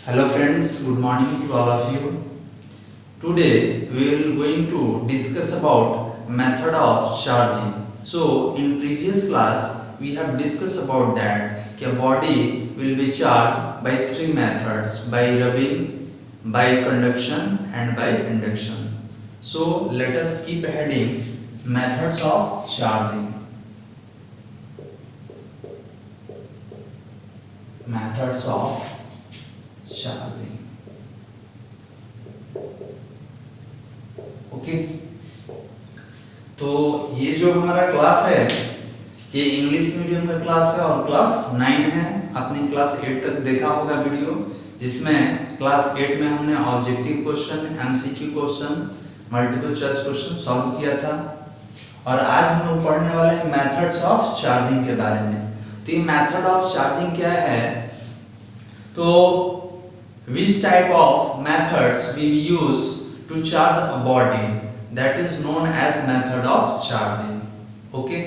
Hello friends, good morning to all of you. Today we will going to discuss about method of charging. So in previous class we have discussed about that a body will be charged by three methods, by rubbing, by conduction and by induction. So let us keep heading methods of charging. Methods of charging. Okay तो ये जो हमारा class है ये English medium का class है और class 9 है। आपने क्लास 8 तक देखा होगा वीडियो, जिसमें क्लास 8 में हमने objective question, MCQ question, multiple choice question solve किया था। और आज हम लोग पढ़ने वाले हैं मेथड्स ऑफ चार्जिंग के बारे में। तो ये मेथड ऑफ चार्जिंग क्या है? तो which type of methods we use to charge a body, that is known as method of charging. Okay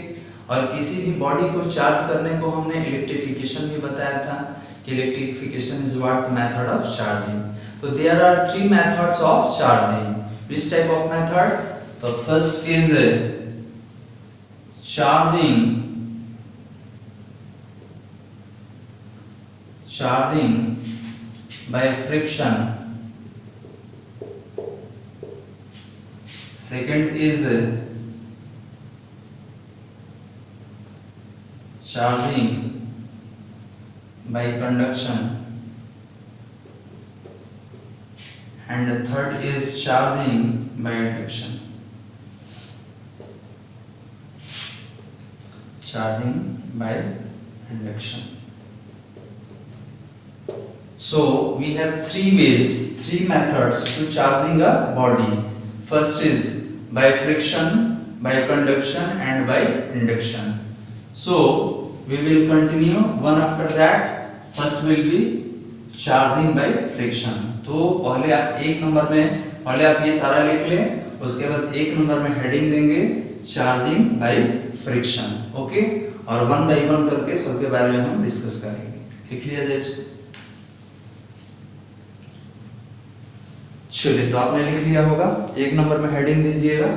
और किसी भी बॉडी को चार्ज करने को हमने इलेक्ट्रिफिकेशन भी बताया था कि electrification is what method of charging. तो there are three methods of charging. which type of method? तो first is charging by friction. Second is charging by conduction, and the third is charging by induction. Charging by induction. So we have three methods to charging a body. First is by friction, by conduction and by induction. So we will continue one after that. First will be charging by friction. तो पहले आप एक number में पहले आप ये सारा लिख लें, उसके बाद एक नंबर में हेडिंग देंगे चार्जिंग बाय फ्रिक्शन। ओके और वन बाय वन करके सबके बारे में हम डिस्कस करेंगे। लिख लिया जाए इसको। चलिए तो आपने लिख लिया होगा, एक नंबर में हेडिंग दीजिएगा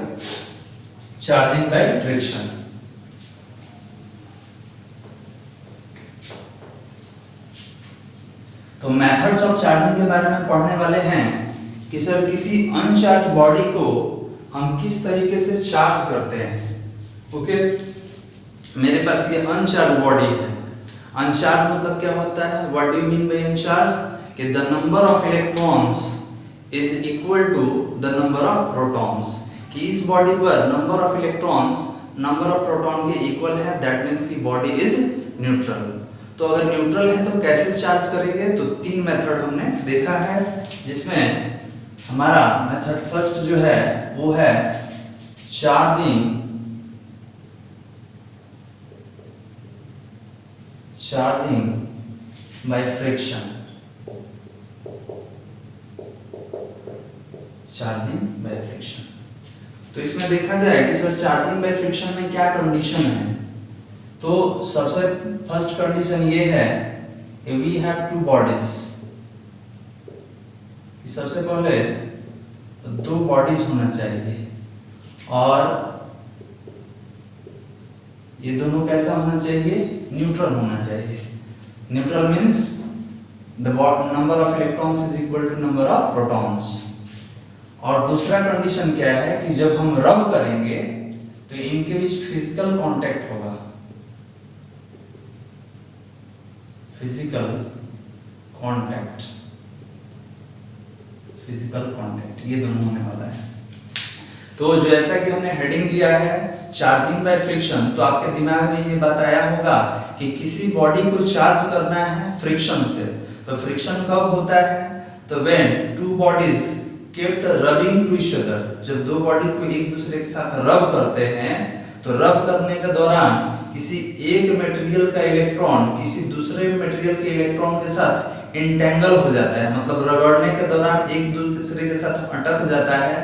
चार्जिंग बाय फ्रिक्शन। तो मेथड्स ऑफ चार्जिंग के बारे में पढ़ने वाले हैं कि सर किसी अनचार्ज बॉडी को हम किस तरीके से चार्ज करते हैं। ओके मेरे पास ये अनचार्ज बॉडी है। अनचार्ज मतलब क्या होता है? What do you mean by uncharge? कि the number of electrons is equal to the number of protons, कि इस बॉडी पर number of electrons number of proton के इक्वल है, दैट मींस कि बॉडी इज न्यूट्रल। तो अगर न्यूट्रल है तो कैसे चार्ज करेंगे? तो तीन मेथड हमने देखा है, जिसमें हमारा मेथड फर्स्ट जो है वो है charging by friction. Charging by friction. तो इसमें देखा जाए कि सर चार्जिंग बाय फ्रिक्शन में क्या कंडीशन है। तो सबसे फर्स्ट कंडीशन ये है कि वी हैव टू बॉडीज। सबसे पहले दो बॉडीज होना चाहिए और ये दोनों कैसा होना चाहिए? न्यूट्रल होना चाहिए। Neutral means the number of electrons is equal to number of protons. और दूसरा कंडीशन क्या है कि जब हम रब करेंगे तो इनके बीच फिजिकल कांटेक्ट होगा। फिजिकल कांटेक्ट ये दोनों होने वाला है। तो जैसा कि हमने हेडिंग दिया है चार्जिंग बाय फ्रिक्शन, तो आपके दिमाग में ये बात आया होगा कि किसी बॉडी को चार्ज करना है फ्रिक्शन से। तो फ्रिक्शन कब होता है? तो when two bodies kept rubbing to each other, जब दो बॉडी को एक दूसरे के साथ रब करते हैं तो रब करने के दौरान किसी एक मटेरियल का इलेक्ट्रॉन किसी दूसरे मटेरियल के इलेक्ट्रॉन के साथ इंटेंगल हो जाता है, मतलब रगड़ने के दौरान एक दूसरे के साथ अटक जाता है,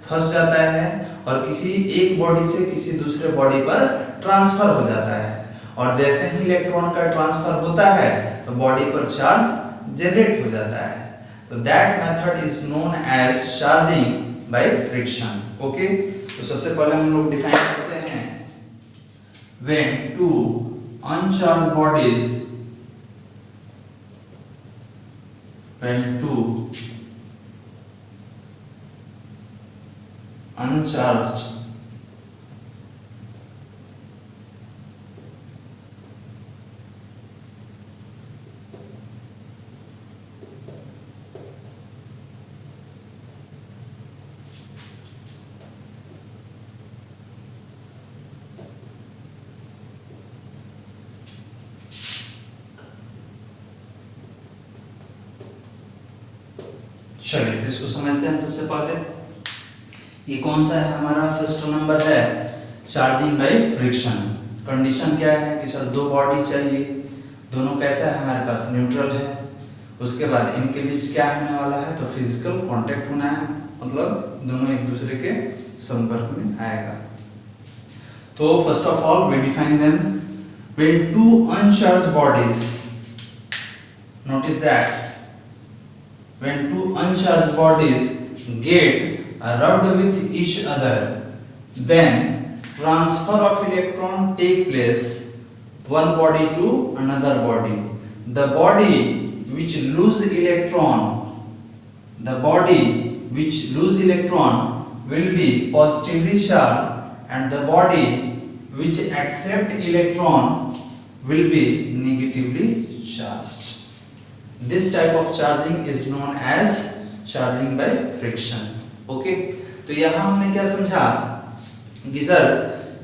फंस जाता है और किसी एक बॉडी से किसी दूसरे बॉडी पर ट्रांसफर हो जाता है। और जैसे ही इलेक्ट्रॉन का ट्रांसफर होता है तो बॉडी पर चार्ज जनरेट हो जाता है। तो that method is known as charging by friction. Okay, तो सबसे पहले हम लोग डिफाइन करते हैं when two uncharged bodies when two uncharged चलिए तो इसको समझते हैं। सबसे पहले ये कौन सा है हमारा फर्स्ट नंबर है चार्जिंग बाय फ्रिक्शन। कंडीशन क्या है कि सर दो बॉडी चाहिए, दोनों कैसा है हमारे पास न्यूट्रल है, उसके बाद इनके बीच क्या होने वाला है तो फिजिकल कांटेक्ट होना है, मतलब दोनों एक दूसरे के संपर्क में आएगा। तो first of all we define them when two uncharged bodies, notice that when two uncharged bodies get rubbed with each other, then transfer of electron take place one body to another body. The body which lose electron, the body which lose electron will be positively charged, and the body which accept electron will be negatively charged. This type of charging is known as charging by friction. Okay, तो यहाँ हमने क्या समझा कि sir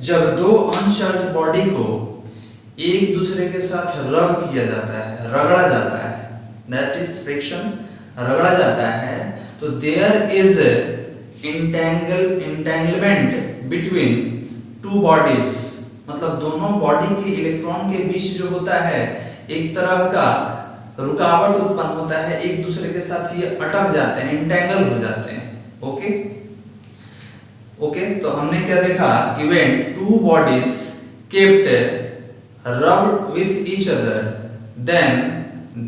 जब दो uncharged body को एक दूसरे के साथ रब किया जाता है, रगड़ा जाता है, दैट इज फ्रिक्शन, रगड़ा जाता है, तो there is entanglement between two bodies, मतलब दोनों बॉडी के इलेक्ट्रॉन के बीच जो होता है एक तरह का रुकावट उत्पन्न होता है, एक दूसरे के साथ ये अटक जाते हैं, इंटेंगल हो जाते हैं। ओके ओके, तो हमने क्या देखा कि when two bodies kept rubbed with each other, then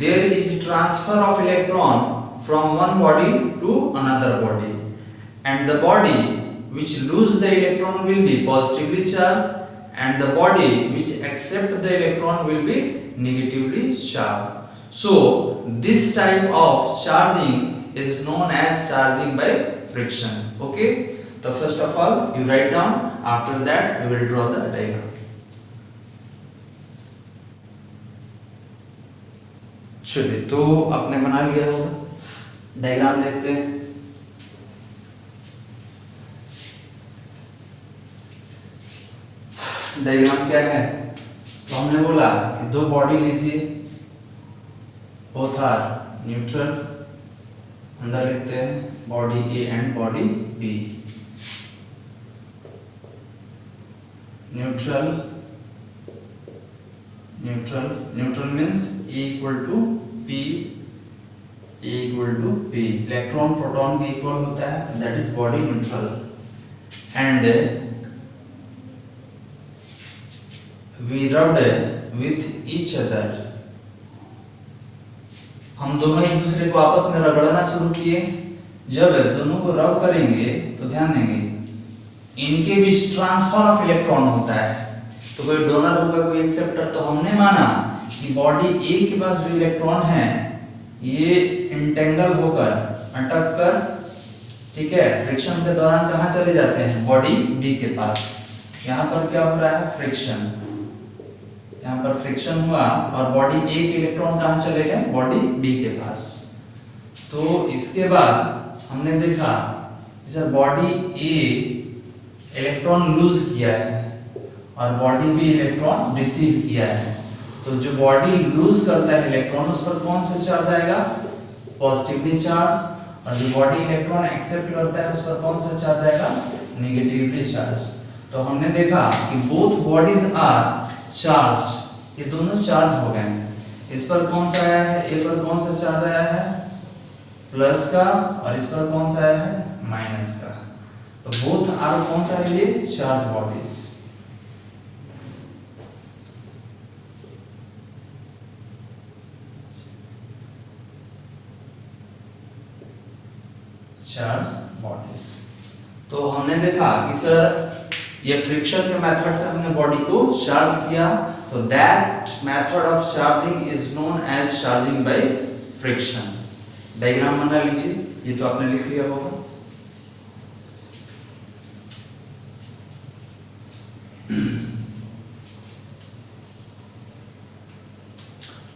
there is transfer of electron from one body to another body, and the body which lose the electron will be positively charged, and the body which accept the electron will be negatively charged. So this type of charging is known as charging by friction. Okay, so first of all you write down, after that we will draw the diagram. चलिए, तो आपने बना लिया होगा, diagram देखते हैं। Diagram क्या है, तो हमने बोला कि दो बॉडी लीजिए, बोथ आर न्यूट्रल, अंदर लिखते हैं body A and body B. Neutral neutral neutral means A equal to P, A equal to P, electron proton के इक्वल होता है, that is body neutral, and we rubbed with each other, हम दोनों एक दूसरे को आपस में रगड़ना शुरू किए। जब दोनों को रब करेंगे तो ध्यान देंगे इनके बीच ट्रांसफर ऑफ इलेक्ट्रॉन होता है, तो कोई डोनर होगा कोई एक्सेप्टर, तो हमने माना कि बॉडी ए के पास जो इलेक्ट्रॉन है ये इंटेंगल होकर अटक कर, ठीक है, फ्रिक्शन के दौरान कहां चले जाते हैं, बॉडी बी के पास। यहाँ पर क्या हो रहा है, फ्रिक्शन, यहाँ पर फ्रिक्शन हुआ और बॉडी ए के इलेक्ट्रॉन कहां चले गए, बॉडी बी के पास। तो इसके बाद हमने देखा सर बॉडी ए इलेक्ट्रॉन लूज किया है और बॉडी बी इलेक्ट्रॉन रिसीव किया है, तो जो बॉडी लूज करता है इलेक्ट्रॉन उस पर कौन सा चार्ज आएगा, पॉजिटिवली चार्ज, और जो बॉडी इलेक्ट्रॉन एक्सेप्ट करता है उस पर कौन सा चार्ज आएगा, नेगेटिवली चार्ज। तो हमने देखा कि बोथ बॉडीज आर चार्ज्ड, ये दोनों चार्ज हो गए हैं। इस पर कौन सा आया है, ए पर कौन सा चार्ज आया है, प्लस का, और इस पर कौन सा आया है, माइनस का। तो बोथ आर कौन सा है, ये चार्ज बॉडीज। Charge bodies. तो हमने देखा कि सर ये फ्रिक्शन के मेथड से हमने बॉडी को चार्ज किया, तो that method of charging is known as charging by friction. Diagram बना लीजिए, ये तो आपने लिख लिया होगा।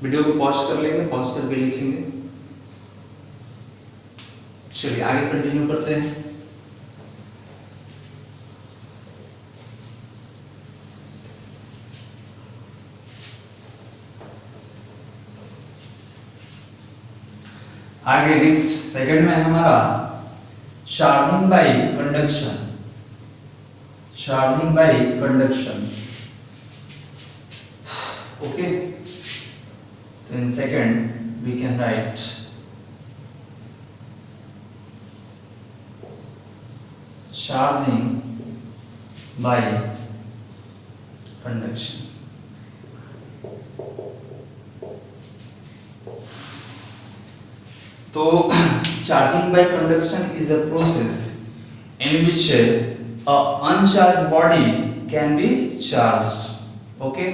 वीडियो को पॉज कर लेंगे, पॉज करके लिखेंगे। चलिए आगे कंटिन्यू करते हैं। आगे नेक्स्ट सेकंड में हमारा charging by conduction. Charging by conduction, okay. तो in second we can write charging by conduction. तो charging by conduction is a process in which a uncharged body can be charged, okay.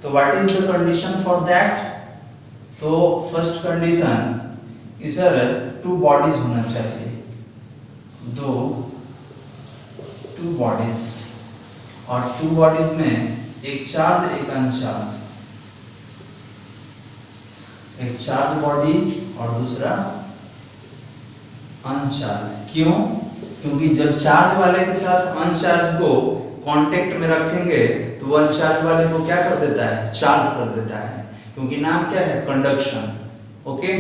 तो what is the condition for that? तो first condition is two bodies होना चाहिए, दो two bodies, और two bodies में एक charge एक अनचार्ज, एक चार्ज बॉडी और दूसरा अनचार्ज। क्यों? क्योंकि जब चार्ज वाले के साथ अनचार्ज को कांटेक्ट में रखेंगे तो वो अनचार्ज वाले को क्या कर देता है? चार्ज कर देता है, क्योंकि नाम क्या है? Conduction, okay.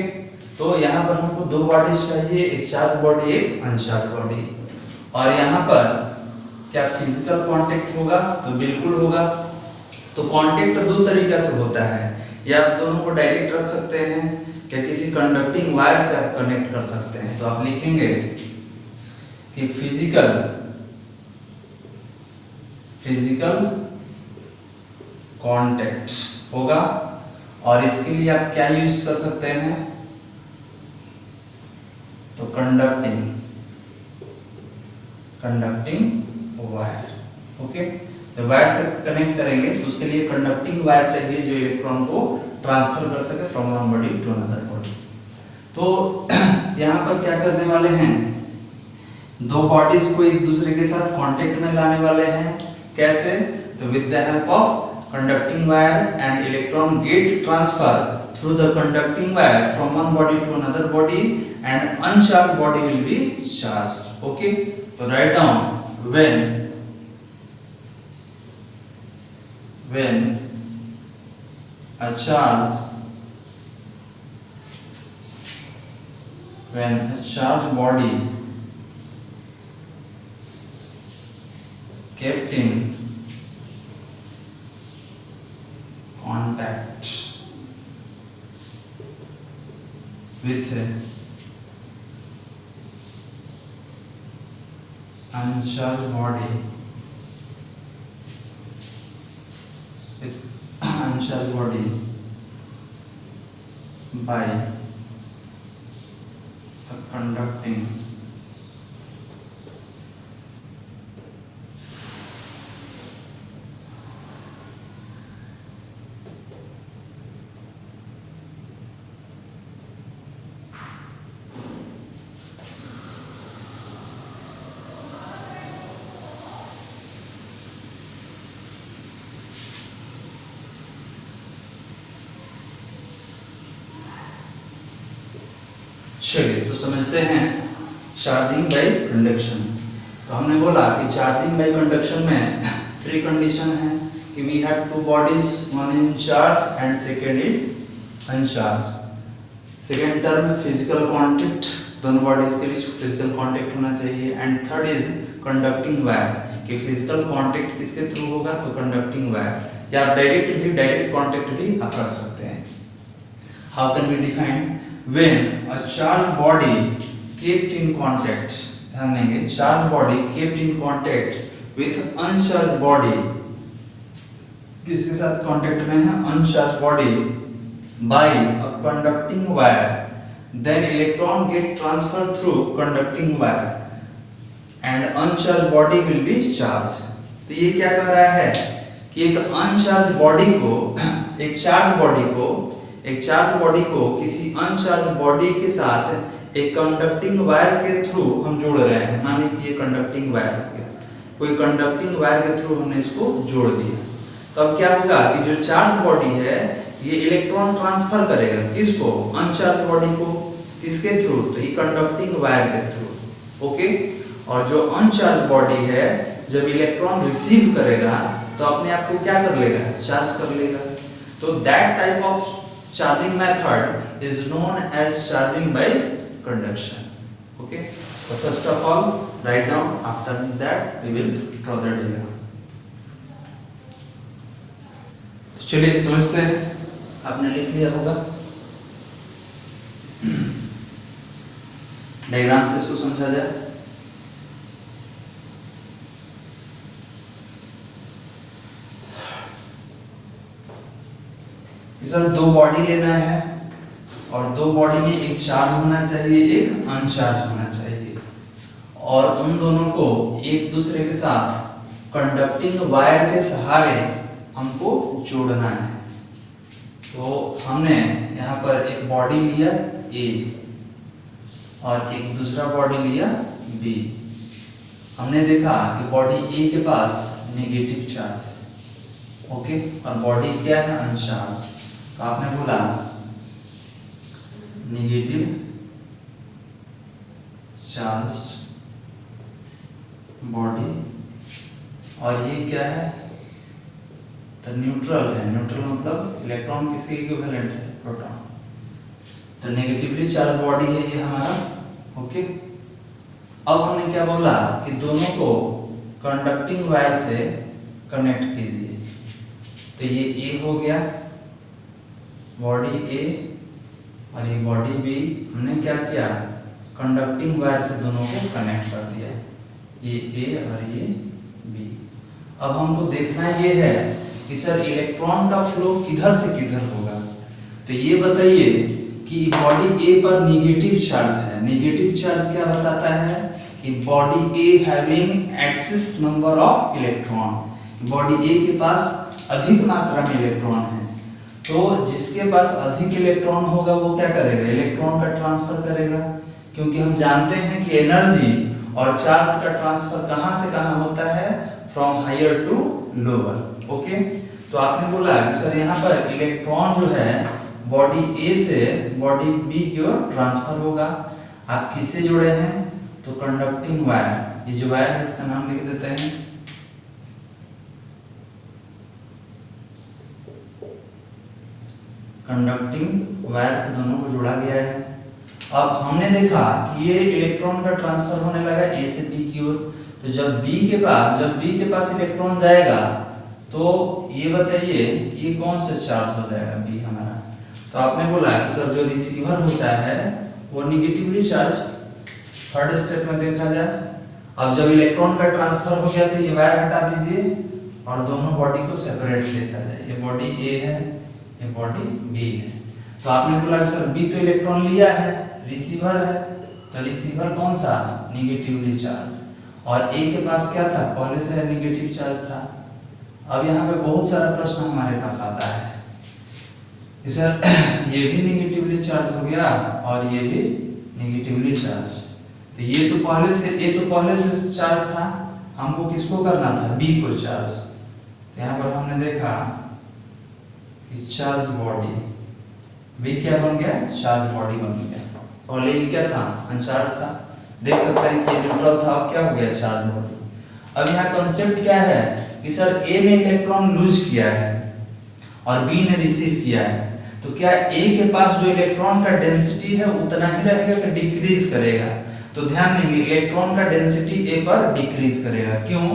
तो यहाँ पर हमको दो बॉडीज चाहिए, एक चार्ज बॉडी एक अनचार्ज बॉडी। और यहाँ पर क्या फिजिकल कांटेक्ट होगा? तो बिल्कुल होगा। तो कांटेक्ट दो तरीका से होता है, या आप दोनों को डायरेक्ट रख सकते हैं या किसी कंडक्टिंग वायर से आप कनेक्ट कर सकते हैं। तो आप लिखेंगे कि फिजिकल कांटेक्ट होगा, और इसके लिए आप क्या यूज कर सकते हैं? तो कंडक्टिंग वायर, ओके। जब वायर से कनेक्ट करेंगे तो उसके लिए कंडक्टिंग वायर चाहिए जो इलेक्ट्रॉन को ट्रांसफर कर सके from one body to another body. तो यहाँ पर क्या करने वाले हैं? दो बॉडीज को एक दूसरे के साथ कांटेक्ट में लाने वाले हैं। कैसे? तो with the help of conducting wire, and electron get transfer through the conducting wire from one body to another body, and uncharged body will be charged, okay. So write down when a charged body kept in contact with uncharged body by the conducting चलिए तो समझते हैं charging by conduction. तो हमने बोला कि charging by conduction में three condition है कि we have two bodies, one in charge and second in uncharge. Second term physical contact, दोनों बॉडीज के बीच फिजिकल कांटेक्ट होना चाहिए। And third is conducting wire, कि फिजिकल कांटेक्ट किसके थ्रू होगा? तो कंडक्टिंग वायर, या आप डायरेक्ट कांटेक्ट भी आप रख सकते हैं। How can we define? When a charged body kept in contact, ध्यान देंगे, charged body kept in contact with uncharged body, किसके साथ कांटेक्ट में है? uncharged body by a conducting wire, then electron get transferred through conducting wire and uncharged body will be charged। तो ये क्या कह रहा है कि एक अनचार्ज बॉडी को एक चार्ज बॉडी को किसी अनचार्ज बॉडी के साथ एक कंडक्टिंग वायर के थ्रू हम जोड़ रहे हैं। मानिए कि ये कंडक्टिंग वायर हो गया, कोई कंडक्टिंग वायर के थ्रू हमने इसको जोड़ दिया, तो अब क्या होगा कि जो चार्ज बॉडी है ये इलेक्ट्रॉन ट्रांसफर करेगा किसको, अनचार्ज बॉडी को, किसके थ्रू, तो ये कंडक्टिंग वायर के थ्रू। ओके, और जो अनचार्ज बॉडी है जब इलेक्ट्रॉन रिसीव करेगा तो अपने आप को क्या कर लेगा, चार्ज कर लेगा। तो that type of charging method is known as charging by conduction. Okay, तो first of all write down, after that we will draw the diagram. चलिए समझते हैं, आपने लिख लिया होगा, डायग्राम से इसको समझा जाए। सर दो बॉडी लेना है और दो बॉडी में एक चार्ज होना चाहिए, एक अनचार्ज होना चाहिए, और उन दोनों को एक दूसरे के साथ कंडक्टिंग वायर के सहारे हमको जोड़ना है। तो हमने यहाँ पर एक बॉडी लिया A और एक दूसरा बॉडी लिया B। हमने देखा कि बॉडी A के पास नेगेटिव चार्ज है, ओके, और बॉडी क्या है, अनचार्ज। तो आपने बोला नेगेटिव चार्ज्ड बॉडी, और ये क्या है, तो न्यूट्रल है। न्यूट्रल मतलब इलेक्ट्रॉन किसके इक्विवेलेंट है, प्रोटॉन। तो नेगेटिवली चार्ज बॉडी है ये हमारा। ओके, अब हमने क्या बोला कि दोनों को कंडक्टिंग वायर से कनेक्ट कीजिए। तो ये A हो गया, बॉडी A, और ये बॉडी B। हमने क्या किया, कंडक्टिंग वायर से दोनों को कनेक्ट कर दिया, ये A और ये B। अब हमको देखना ये है कि सर इलेक्ट्रॉन का फ्लो किधर से किधर होगा। तो ये बताइए कि बॉडी A पर नेगेटिव चार्ज है। नेगेटिव चार्ज क्या बताता है कि body A having excess number of electron, body A के पास अधिक मात्रा में इलेक्ट्रॉन है। तो जिसके पास अधिक इलेक्ट्रॉन होगा वो क्या करेगा, इलेक्ट्रॉन का ट्रांसफर करेगा, क्योंकि हम जानते हैं कि एनर्जी और चार्ज का ट्रांसफर कहां से कहां होता है, from higher to lower. Okay, तो आपने बोला कि सर यहाँ पर इलेक्ट्रॉन जो है बॉडी A से बॉडी B की ओर ट्रांसफर होगा। आप किससे जुड़े हैं, तो कंडक्टिंग वायर, ये जो वायर है इसका नाम लिख देते हैं कंडक्टिंग वायर से दोनों को जोड़ा गया है। अब हमने देखा कि ये इलेक्ट्रॉन का ट्रांसफर होने लगा A से B की ओर। तो जब B के पास इलेक्ट्रॉन जाएगा तो ये बताइए कि ये कौन सा चार्ज हो जाएगा, B हमारा। तो आपने बोला कि सर जो रिसीवर होता है वो नेगेटिवली चार्ज। थर्ड स्टेप में देखा जाए, अब जब इलेक्ट्रॉन का ट्रांसफर हो गया तो ये वायर हटा दीजिए और दोनों बॉडी को सेपरेट देखा जाए। ये बॉडी A है, ये बॉडी B है। तो आपने बोला कि सर B तो इलेक्ट्रॉन लिया है, रिसीवर है, तो रिसीवर कौन सा, नेगेटिवली चार्ज, और A के पास क्या था, पहले से नेगेटिव चार्ज था। अब यहाँ पे बहुत सारा प्रश्न हमारे पास आता है कि सर ये भी नेगेटिवली चार्ज हो गया और ये भी नेगेटिवली चार्ज, तो ये तो पहले से चार्ज था, हमको किसको करना था, B को चार्ज। तो यहाँ पर हमने देखा कि चार्ज बॉडी, B क्या बन गया, चार्ज बॉडी बन गया। पहले ये क्या था, अनचार्ज था। देख सकते हैं कि न्यूट्रल था, अब क्या हो गया, चार्ज बॉडी। अब यहाँ कॉन्सेप्ट क्या है कि सर A ने इलेक्ट्रॉन लूज किया है और B ने रिसीव किया है, तो क्या A के पास जो इलेक्ट्रॉन का डेंसिटी है उतना ही रहेगा कि डिक्रीज करेगा। तो ध्यान देंगे इलेक्ट्रॉन का डेंसिटी A पर डिक्रीज करेगा। क्यों,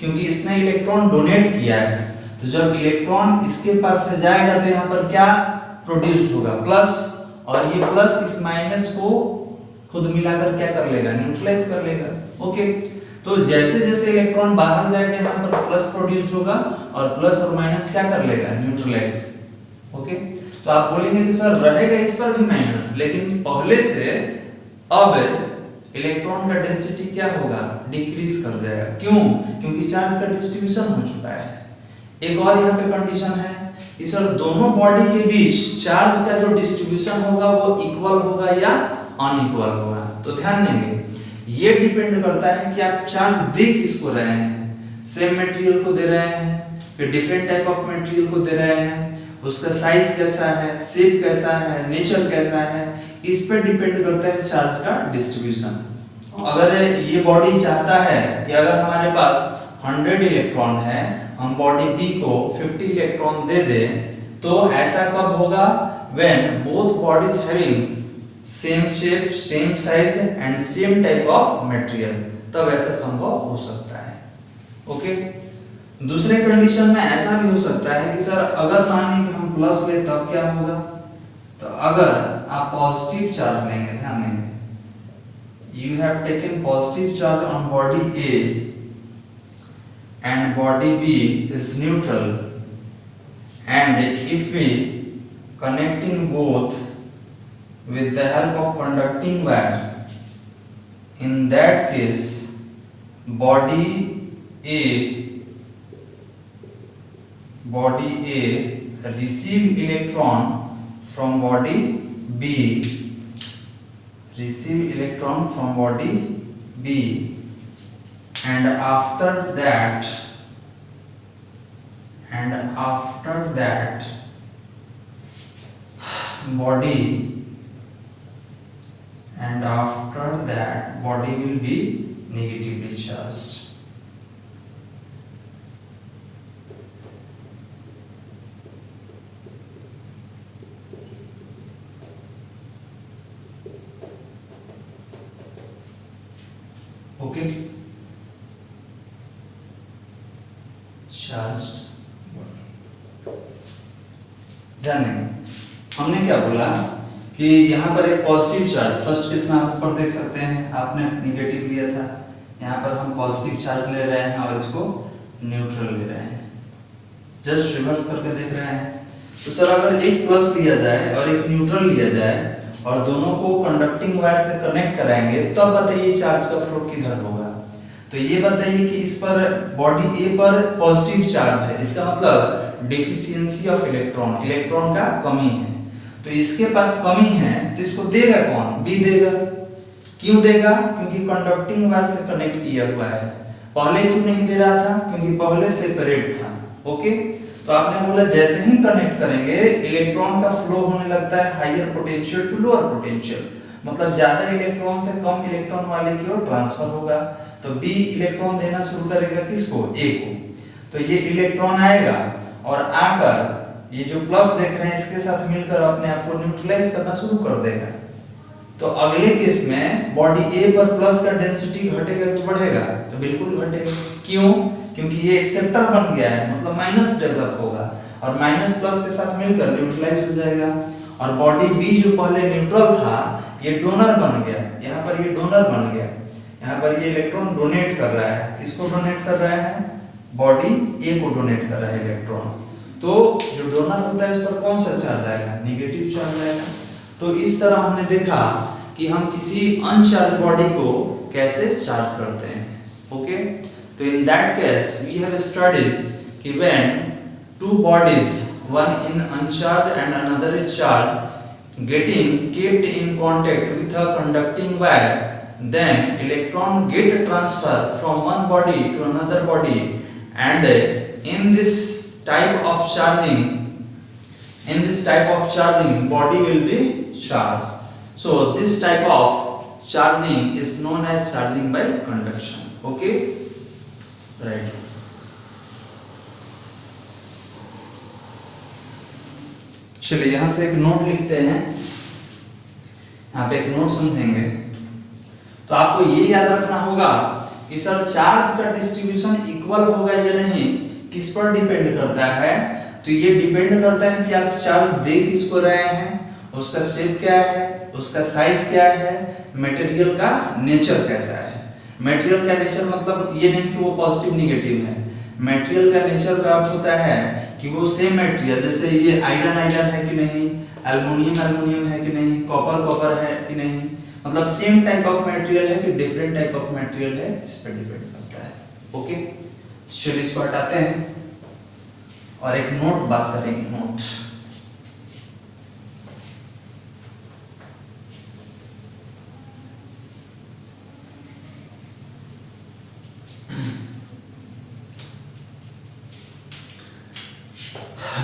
क्योंकि इसने इलेक्ट्रॉन डोनेट किया है। तो जब इलेक्ट्रॉन इसके पास से जाएगा तो यहाँ पर क्या प्रोड्यूस्ड होगा, प्लस, और ये प्लस इस माइनस को खुद मिलाकर क्या कर लेगा, न्यूट्रलाइज कर लेगा। ओके, तो जैसे जैसे इलेक्ट्रॉन बाहर जाएगा यहाँ पर प्लस प्रोड्यूस्ड होगा और प्लस और माइनस क्या कर लेगा, न्यूट्रलाइज। ओके, तो आप बोलेंगे कि सर रहेगा इस पर भी माइनस, लेकिन पहले से अब इलेक्ट्रॉन का डेंसिटी क्या होगा, डिक्रीज कर जाएगा। क्यों? क्योंकि चार्ज का डिस्ट्रीब्यूशन हो चुका है। एक और यहाँ पे कंडीशन है कि सर दोनों बॉडी के बीच चार्ज का जो डिस्ट्रीब्यूशन होगा वो इक्वल होगा या अनइक्वल होगा। तो ध्यान देंगे, ये डिपेंड करता है कि आप चार्ज दे किसको रहे हैं, सेम मटेरियल को दे रहे हैं कि डिफरेंट टाइप ऑफ मटेरियल को दे रहे हैं, उसका साइज कैसा है, शेप कैसा है, नेचर कैसा है, इस पे डिपेंड करता है चार्ज का डिस्ट्रीब्यूशन। अगर ये बॉडी चाहता है कि अगर हमारे पास 100 इलेक्ट्रॉन है, हम बॉडी बी को 50 इलेक्ट्रॉन दे दें, तो ऐसा कब होगा, when both bodies having same shape, same size and same type of material, तब ऐसा संभव हो सकता है। ओके, दूसरे कंडीशन में ऐसा भी हो सकता है कि सर अगर मान लीजिए कि हम प्लस ले तब क्या होगा, तो अगर आप पॉजिटिव चार्ज लेंगे, ध्यान देंगे, you have taken positive charge on body A and body B is neutral, and if we connecting both with the help of conducting wire, in that case body A receive electron from body B, receive electron from body B, and after that body will be negatively charged. Okay, charged body. ध्यान देंगे, हमने क्या बोला कि यहाँ पर एक positive charge, first case में आप ऊपर देख सकते हैं, आपने नेगेटिव लिया था, यहाँ पर हम पॉजिटिव चार्ज ले रहे हैं और इसको न्यूट्रल ले रहे हैं, जस्ट रिवर्स करके देख रहे हैं। तो सर अगर एक प्लस लिया जाए और एक न्यूट्रल लिया जाए और दोनों को कंडक्टिंग वायर से कनेक्ट कराएंगे, तब बताइए चार्ज का फ्लो किधर होगा। तो ये बताइए कि इस पर बॉडी ए पर पॉजिटिव चार्ज है, इसका मतलब डेफिशिएंसी ऑफ इलेक्ट्रॉन, इलेक्ट्रॉन का कमी है। तो इसके पास कमी है, तो इसको देगा कौन, बी देगा। क्यों देगा? क्योंकि कंडक्टिंग वायर से कनेक्ट किया हुआ है। पहले क्यों नहीं दे रहा था? क्योंकि पहले सेपरेट था। ओके, तो आपने बोला जैसे ही कनेक्ट करेंगे इलेक्ट्रॉन का फ्लो होने लगता है higher potential to lower potential, मतलब ज्यादा इलेक्ट्रॉन से कम इलेक्ट्रॉन वाले की ओर ट्रांसफर होगा। तो बी इलेक्ट्रॉन देना शुरू करेगा किसको, ए को। तो ये इलेक्ट्रॉन आएगा और आकर ये जो प्लस देख रहे हैं इसके साथ मिलकर अपने आप को न्यूट्रलाइज करना शुरू कर देगा। तो अगले केस में बॉडी ए पर प्लस का डेंसिटी घटेगा कि बढ़ेगा? तो बिल्कुल घटेगा। क्यों? क्योंकि ये एक्सेप्टर बन गया है, मतलब माइनस डेवलप होगा और माइनस प्लस के साथ मिलकर न्यूट्रलाइज हो जाएगा। और बॉडी बी जो पहले न्यूट्रल था ये डोनर बन गया, यहाँ पर ये डोनर बन गया, यहाँ पर ये इलेक्ट्रॉन डोनेट कर रहा है। किसको डोनेट कर रहा है? बॉडी ए को डोनेट कर रहा है इलेक्ट्रॉन। तो जो डोनर होता है उस पर कौन सा चार्ज आएगा? नेगेटिव चार्ज आएगा। तो इस तरह हमने देखा कि हम किसी अनचार्ज बॉडी को कैसे चार्ज करते हैं। ओके, तो in that case we have studies कि when two bodies, one in uncharged and another is charged, getting kept in contact with a conducting wire, then electron get transfer from one body to another body, and in this type of charging body will be charged. So this type of charging is known as charging by conduction. Okay, right. चलिए यहाँ से एक note लिखते हैं, यहाँ पे एक note समझेंगे। तो आपको ये याद रखना होगा कि सर चार्ज का डिस्ट्रीब्यूशन इक्वल होगा या नहीं, किस पर डिपेंड करता है? तो ये डिपेंड करता है कि आप चार्ज दे किसको रहे हैं, उसका शेप क्या है, उसका साइज क्या है, मटेरियल का नेचर कैसा है। मटेरियल का नेचर मतलब ये नहीं कि वो पॉजिटिव निगेटिव है। मटेरियल का नेचर का अर्थ होता है कि वो सेम मटेरियल, जैसे ये आयरन आयरन है कि नहीं, एल्युमिनियम एल्युमिनियम है कि नहीं, कॉपर कॉपर है कि नहीं, मतलब सेम टाइप ऑफ मटेरियल है कि डिफरेंट टाइप ऑफ मटेरियल है, इस पर डिपेंड करता है। ओके, चलिए इसको हटाते हैं और एक नोट बात करेंगे। नोट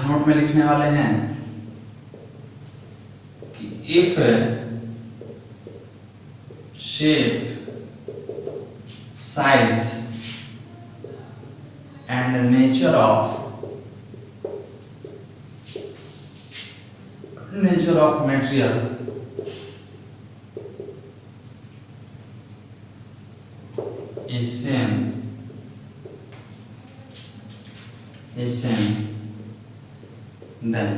नोट में लिखने वाले हैं कि if shape, size and nature of material is same then,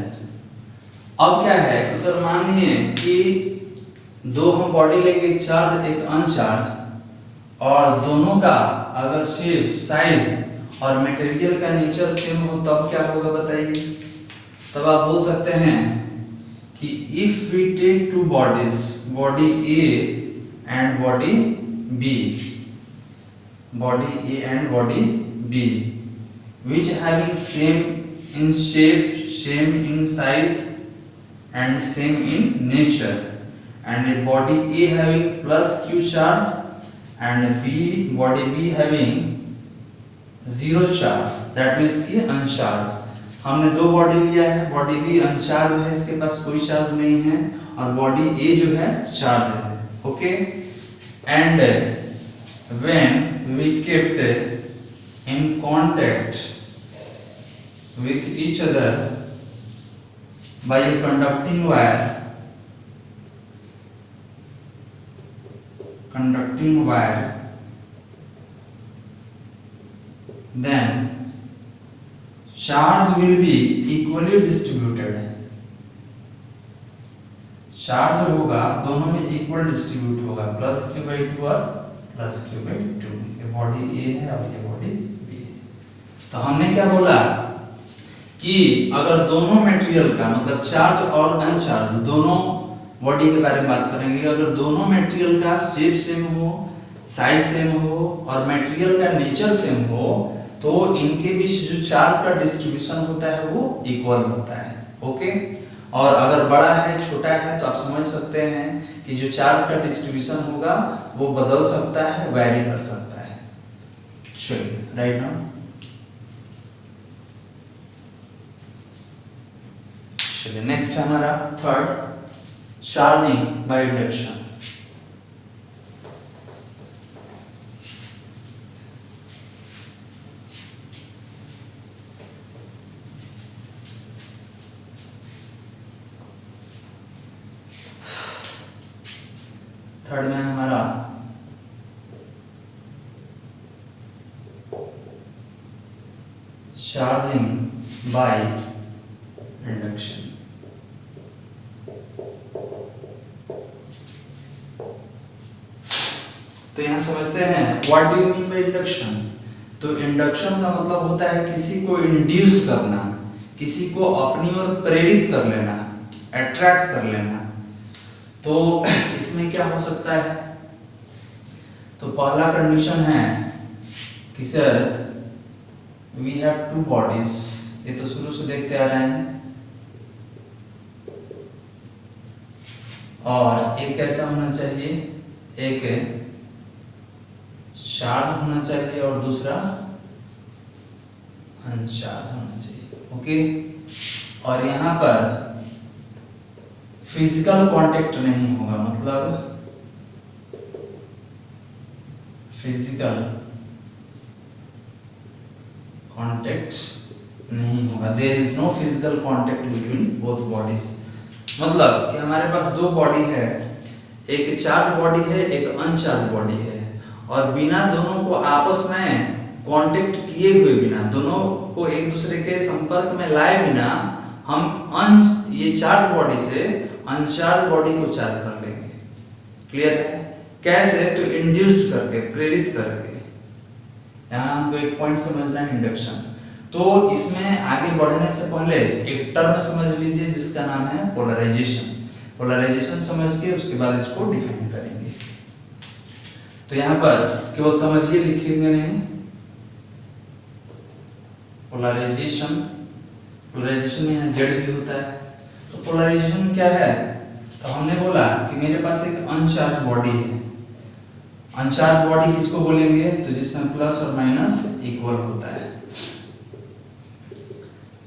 अब क्या है तो सर मानिए कि दो हम बॉडी लेंगे, एक चार्ज एक अनचार्ज, और दोनों का अगर शेप, साइज और मटेरियल का नेचर सेम हो तब क्या होगा बताइए। तब आप बोल सकते हैं कि if we take two bodies, body A and body B, body A and body B, which having same in shape, same in size and same in nature, and a body A having plus Q charge and body B having zero charge, that means कि uncharged। हमने दो body लिया है, body B अनचार्ज है, इसके पास कोई charge नहीं है, और बॉडी ए जो है चार्ज है। Okay, and when we kept in contact with each other by a conducting wire, then charge will be equally distributed। Charge होगा दोनों में इक्वल डिस्ट्रीब्यूट होगा, प्लस क्यू बाई टू और प्लस क्यू बाई टू। ये body A है और ये body B है। तो हमने क्या बोला कि अगर दोनों मटेरियल का मतलब चार्ज और अनचार्ज दोनों बॉडी के बारे में बात करेंगे, अगर दोनों मटेरियल का शेप सेम हो, साइज सेम हो और मटेरियल का नेचर सेम हो, तो इनके बीच जो चार्ज का डिस्ट्रीब्यूशन होता है वो इक्वल होता है। ओके, और अगर बड़ा है छोटा है तो आप समझ सकते हैं कि जो चार्ज का डिस्ट्रीब्यूशन होगा वो बदल सकता है, वैरी कर सकता है। चलिए राइट नाउ चलिए नेक्स्ट है हमारा third, charging by induction. Third में हमारा चार्जिंग बाय इंडक्शन। तो यहां समझते हैं what do you mean bye induction. तो इंडक्शन का मतलब होता है किसी को इंड्यूस करना, किसी को अपनी ओर प्रेरित कर लेना, अट्रैक्ट कर लेना। तो इसमें क्या हो सकता है, तो पहला कंडीशन है कि sir we have two bodies, ये तो शुरू से देखते आ रहे हैं, और एक ऐसा होना चाहिए, एक चार्ज होना चाहिए और दूसरा अनचार्ज होना चाहिए। ओके, और यहां पर फिजिकल कांटेक्ट नहीं होगा, मतलब फिजिकल कांटेक्ट नहीं होगा, there is no physical contact between both bodies. मतलब कि हमारे पास दो बॉडी है, एक चार्ज बॉडी है एक अनचार्ज बॉडी है, और बिना दोनों को आपस में कांटेक्ट किए हुए, बिना दोनों को एक दूसरे के संपर्क में लाए बिना हम ये चार्ज बॉडी से अनचार्ज बॉडी को चार्ज कर लेंगे। क्लियर है? कैसे? तो इंड्यूस्ड करके, प्रेरित करके। यहाँ हमको एक पॉइंट समझना है, इंडक्शन। तो इसमें आगे बढ़ने से पहले एक टर्म समझ लीजिए जिसका नाम है पोलराइजेशन। पोलराइजेशन समझ के उसके बाद इसको डिफाइन करेंगे। तो यहाँ पर केवल समझिए, लिखेंगे नहीं। पोलराइजेशन, पोलराइजेशन में यहाँ जेड भी होता है। तो पोलराइजेशन क्या है? तो हमने बोला कि मेरे पास एक अनचार्ज बॉडी है। अनचार्ज बॉडी किसको बोलेंगे? तो जिसमें प्लस और माइनस इक्वल होता है।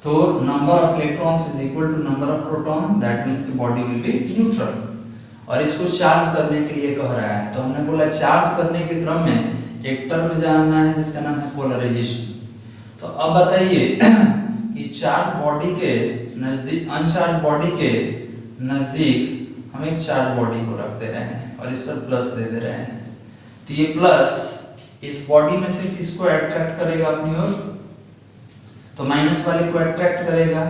तो number of electrons is equal to number of proton, that means की बॉडी विल बी न्यूट्रल। और इसको चार्ज करने के लिए कह रहा है, तो हमने बोला चार्ज करने के क्रम में एक टर्म जानना है जिसका नाम है पोलराइजेशन। तो अब बताइए कि चार्ज बॉडी के नजदीक, अनचार्ज बॉडी के नजदीक हम एक चार्ज बॉडी को रख दे रहे हैं और इस पर प्लस दे दे रहे हैं। तो ये प्लस इस बॉडी में से किसको अट्रैक्ट करेगा अपनी ओर? तो माइनस वाले को अट्रैक्ट करेगा।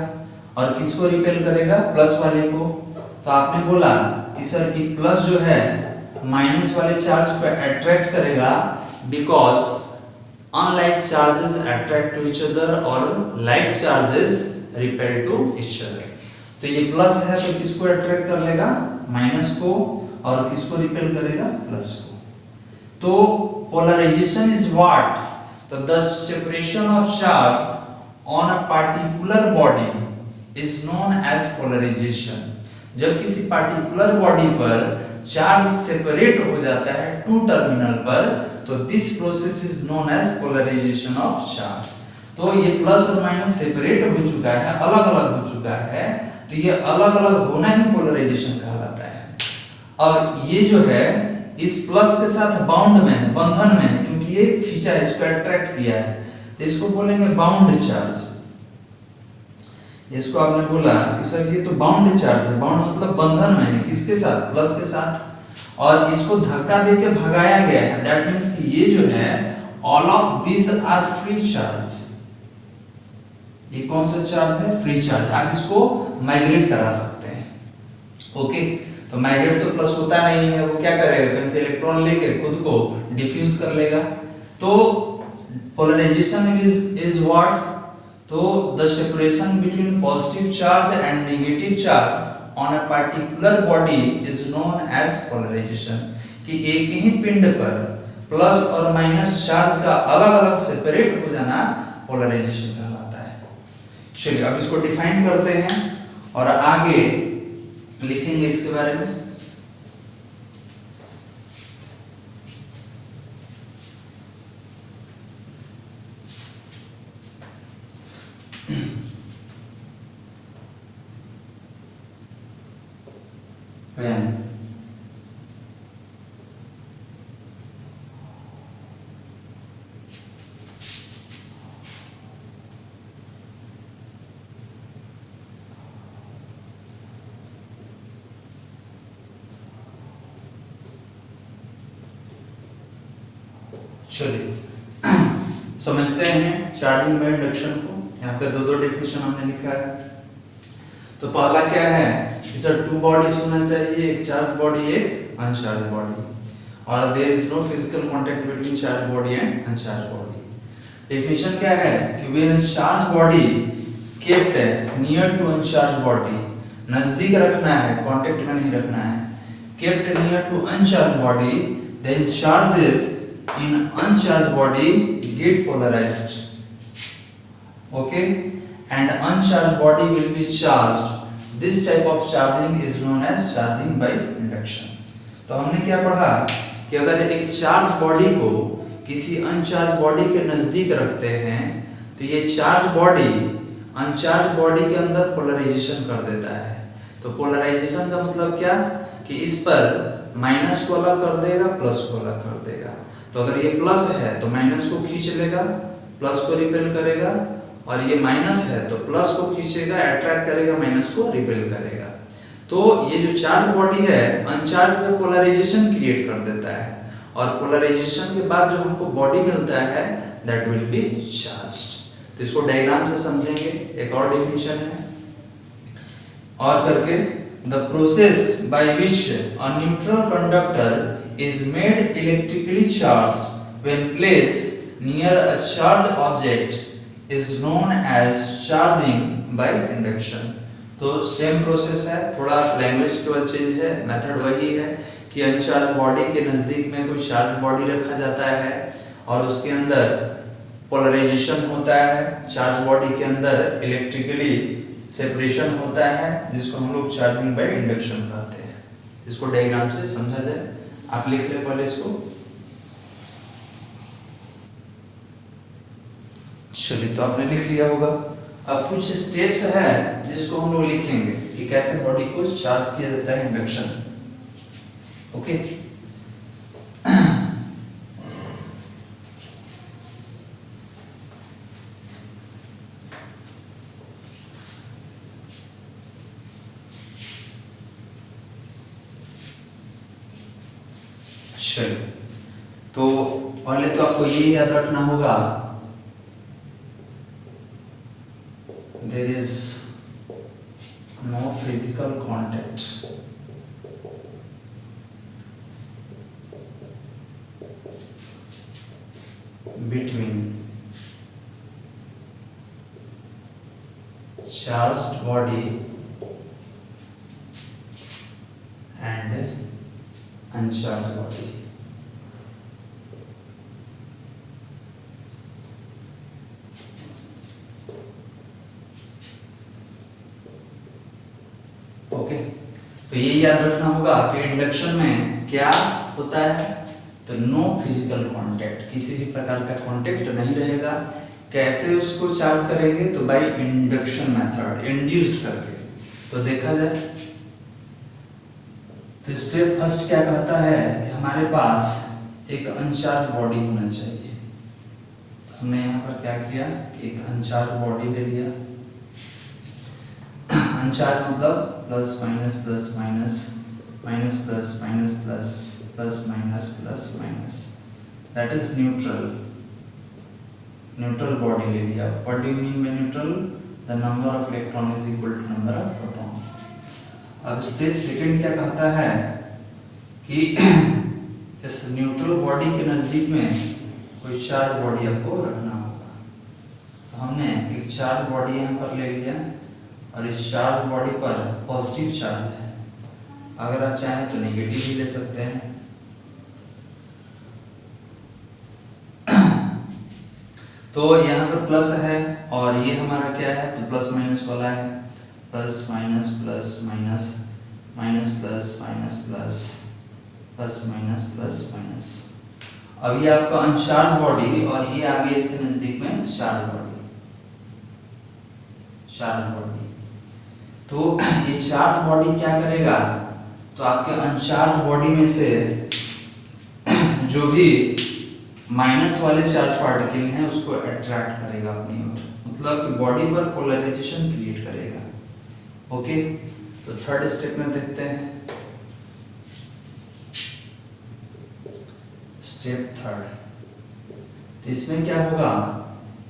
और किसको रिपेल करेगा? प्लस वाले को। तो आपने बोला कि सर कि प्लस जो है माइनस वाले चार्ज को अट्रैक्ट करेगा, because unlike charges attract to each other और like charges repel to each other. तो ये प्लस है तो किसको अट्रैक्ट कर लेगा? माइनस को। और किसको रिपेल करेगा? प्लस को। तो पोलराइजेशन इज व्हाट? तो the separation of charge on a particular body is known as polarization. जब किसी पार्टिकुलर बॉडी पर चार्ज सेपरेट हो जाता है टू टर्मिनल पर, तो this process is known as polarization of charge. तो ये प्लस और माइनस सेपरेट हो चुका है, अलग अलग हो चुका है, तो ये अलग अलग होना ही पोलराइजेशन कहलाता है। अब ये जो है इस प्लस के साथ बाउंड में है, बंधन में है, क्योंकि ये खींचा है, इसको अट्रैक्ट किया है, तो इसको बोलेंगे बाउंड चार्ज। इसको आपने बोला कि सर ये तो बाउंड चार्ज है। बाउंड मतलब बंधन में है, किसके साथ? प्लस के साथ। और इसको धक्का देके भगाया गया है, दैट मींस कि ये जो है all of this are free charge. ये कौन सा चार्ज है? Free charge. आप इसको माइग्रेट करा सकते हैं। ओके, तो माइग्रेट तो प्लस होता नहीं है, वो क्या करेगा? कहीं से इलेक्ट्रॉन लेके खुद को डिफ्यूज कर लेगा। तो पोलराइजेशन इज व्हाट? तो the separation between positive charge and negative charge on a particular body is known as polarization. कि एक ही पिंड पर प्लस और माइनस चार्ज का अलग अलग सेपरेट हो जाना पोलराइजेशन कहलाता है। चलिए अब इसको डिफाइन करते हैं और आगे लिखेंगे इसके बारे में। चलिए समझते हैं चार्जिंग बाय इंडक्शन को। यहाँ पे दो डेफिनेशन हमने लिखा है। तो पहला क्या है? सर टू बॉडीज होना चाहिए, एक चार्ज बॉडी एक अनचार्ज बॉडी, और there is no physical contact between charge body and uncharge body. Definition क्या है कि when a charge body kept near to uncharge body, नजदीक रखना है, कांटेक्ट में नहीं रखना है, kept near to uncharge body, then charges in uncharged body get polarized, okay, and uncharged body will be charged. This type of charging is known as charging by induction. तो हमने क्या पढ़ा कि अगर एक चार्ज बॉडी को किसी uncharged body के नजदीक रखते हैं तो ये चार्ज बॉडी अनचार्ज बॉडी के अंदर पोलराइजेशन कर देता है। तो पोलराइजेशन का मतलब क्या कि इस पर माइनस को अलग कर देगा, प्लस को अलग कर देगा। तो अगर ये प्लस है तो माइनस को खींच लेगा, प्लस को रिपेल करेगा, और ये माइनस है तो प्लस को खींचेगा, अट्रैक्ट करेगा, माइनस को रिपेल करेगा। तो ये जो चार्ज बॉडी है अनचार्ज में पोलराइजेशन क्रिएट कर देता है, और पोलराइजेशन के बाद जो हमको बॉडी मिलता है दैट विल बी चार्ज्ड। तो इसको डायग्राम से समझेंगे। एक और डेफिनेशन है और करके, the process by which a neutral conductor is made electrically charged when placed near a charged object is known as charging by induction. तो सेम प्रोसेस है, थोड़ा लैंग्वेज केवल चेंज है, मेथड वही है कि अनचार्ज बॉडी के नजदीक में कोई चार्ज बॉडी रखा जाता है और उसके अंदर पोलराइजेशन होता है, चार्ज बॉडी के अंदर इलेक्ट्रिकली सेपरेशन होता है, जिसको हम लोग चार्जिंग बाय इंडक्शन कहते हैं। इसको डायग्राम से समझा जाए, आप लिख ले पहले इसको। चलिए, तो आपने लिख लिया होगा। अब कुछ स्टेप्स है जिसको हम लोग लिखेंगे कि कैसे बॉडी को चार्ज किया जाता है इंडक्शन। ओके, चलिए, तो पहले तो आपको ये याद रखना होगा, there is no physical contact between charged body and uncharged body। Okay, तो ये याद रखना होगा कि इंडक्शन में क्या होता है, तो नो फिजिकल कांटेक्ट, किसी भी प्रकार का कांटेक्ट नहीं रहेगा। कैसे उसको चार्ज करेंगे, तो बाय इंडक्शन मेथड, इंड्यूस्ड करके। तो देखा जाए तो स्टेप फर्स्ट क्या कहता है कि हमारे पास एक अनचार्ज बॉडी होना चाहिए। तो हमने यहाँ पर क्या किया कि एक अनचार्ज बॉडी ले लिया। अनचार्ज मतलब plus minus plus minus, minus plus minus plus, plus minus plus minus, that is neutral. Neutral body ले लिया। What do you mean by neutral? The number of electron is equal to number of proton. अब step second क्या कहता है कि इस neutral body के नजदीक में कोई चार्ज बॉडी आपको रखना होगा। तो हमने एक चार्ज बॉडी यहाँ पर ले लिया और इस चार्ज बॉडी पर पॉजिटिव चार्ज है। अगर आप चाहें तो नेगेटिव भी ले सकते हैं। तो यहाँ पर प्लस है और ये हमारा क्या है, तो प्लस माइनस वाला है। Plus minus plus minus, minus plus minus plus, plus minus plus minus. अब ये आपका अनचार्ज बॉडी और ये आगे इसके नजदीक में चार्ज बॉडी, चार्ज बॉडी। तो ये चार्ज बॉडी क्या करेगा, तो आपके अनचार्ज बॉडी में से जो भी माइनस वाले चार्ज पार्टिकल हैं उसको अट्रैक्ट करेगा अपनी ओर, मतलब कि बॉडी पर पोलराइजेशन क्रिएट करेगा। ओके, तो थर्ड स्टेप में देखते हैं। स्टेप थर्ड, तो इसमें क्या होगा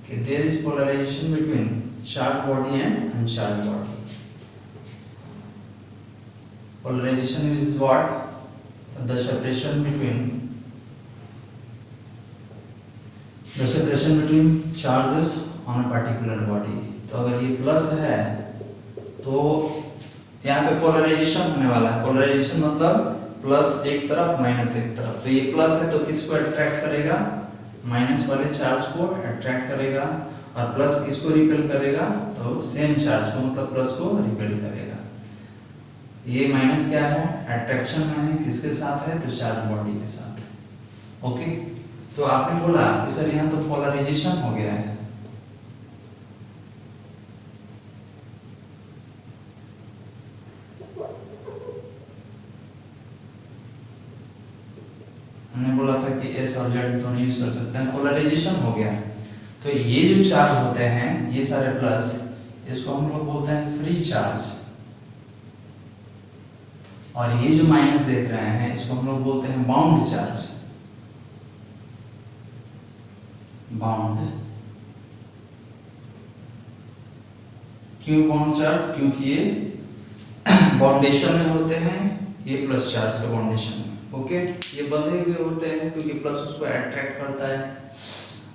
कि there is polarisation between charge body and uncharge body. Polarisation is what, the separation between charges on a particular body. तो अगर ये प्लस है तो यहाँ पे पोलराइजेशन होने वाला है। पोलराइजेशन मतलब प्लस एक तरफ माइनस एक तरफ। तो ये प्लस है तो किसको अट्रैक्ट करेगा, माइनस वाले चार्ज को अट्रैक्ट करेगा, और प्लस किसको रिपेल करेगा, तो सेम चार्ज को, मतलब प्लस को रिपेल करेगा। ये माइनस क्या है, अट्रैक्शन में है, किसके साथ है, तो चार्ज बॉडी के साथ। ओके, तो आपने बोला कि सर यहाँ तो पोलराइजेशन हो गया है। हमने बोला था कि एस और जेड दोनों यूज कर सकते हैं। पोलराइजेशन हो गया, तो ये जो चार्ज होते हैं ये सारे प्लस, इसको हम लोग बोलते हैं फ्री चार्ज, और ये जो माइनस देख रहे हैं इसको हम लोग बोलते हैं बाउंड चार्ज। बाउंड, क्यों बाउंड चार्ज, क्योंकि ये बाउंडेशन में होते हैं, ये प्लस चार्ज का बाउंडेशन में। ओके, ये बंधे हुए होते हैं क्योंकि प्लस उसको अट्रैक्ट करता है,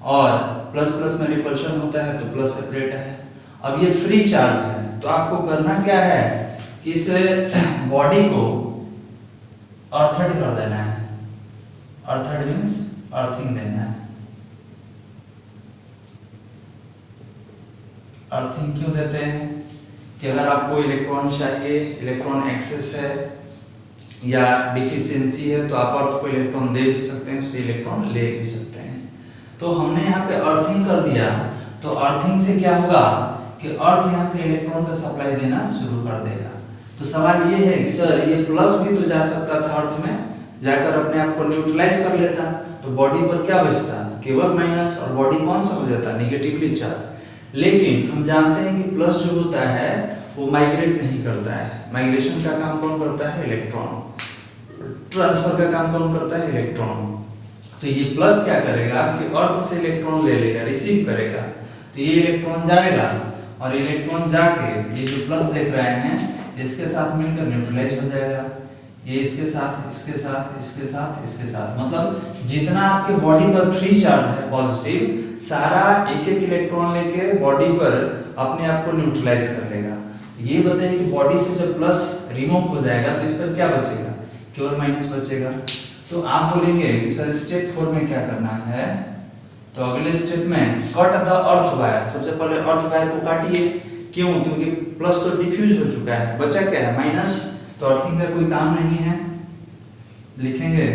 और प्लस प्लस में रिपल्शन होता है तो प्लस सेपरेट है। अब ये फ्री चार्ज है, तो आपको करना क्या है कि इस बॉडी को अर्थड कर देना है। अर्थड मीन्स अर्थिंग देना है। अर्थिंग क्यों देते हैं कि अगर आपको इलेक्ट्रॉन चाहिए, इलेक्ट्रॉन एक्सेस है या डिफिशियंसी है, तो आप अर्थ को इलेक्ट्रॉन दे भी सकते हैं, उससे इलेक्ट्रॉन ले भी सकते हैं। तो हमने यहाँ पे अर्थिंग कर दिया, तो अर्थिंग से क्या होगा कि अर्थ यहाँ से इलेक्ट्रॉन का सप्लाई देना शुरू कर देगा। तो सवाल ये है कि सर ये प्लस भी तो जा सकता था अर्थ में, जाकर अपने आप को न्यूट्रलाइज कर लेता, तो बॉडी पर क्या बचता, केवल माइनस, और बॉडी कौन सा हो जाता, नेगेटिवली चार्ज। लेकिन हम जानते हैं कि प्लस जो होता है वो माइग्रेट नहीं करता है। माइग्रेशन का काम कौन करता है, इलेक्ट्रॉन। ट्रांसफर का काम कौन करता है, इलेक्ट्रॉन। तो ये प्लस क्या करेगा कि अर्थ से इलेक्ट्रॉन ले लेगा, रिसीव करेगा, तो ये इलेक्ट्रॉन जाएगा और इलेक्ट्रॉन जाके ये जो प्लस देख रहे हैं इसके साथ मिलकर न्यूट्रलाइज हो जाएगा। ये इसके साथ, इसके साथ, इसके साथ, इसके साथ, मतलब जितना आपके बॉडी पर फ्री चार्ज है पॉजिटिव, सारा एक एक इलेक्ट्रॉन लेके बॉडी पर अपने आप को न्यूट्रलाइज कर लेगा। ये बताइए कि बॉडी से जब प्लस रिमूव हो जाएगा तो इस पर क्या बचेगा, केवल माइनस बचेगा। तो आप बोलेंगे कि सर स्टेप 4 में क्या करना है, तो अगले स्टेप में कट द अर्थ वायर। सबसे पहले अर्थ वायर को काटिए। क्यों, क्योंकि प्लस तो डिफ्यूज हो चुका है, बचा क्या है, माइनस, तो अर्थिंग का कोई काम नहीं है। लिखेंगे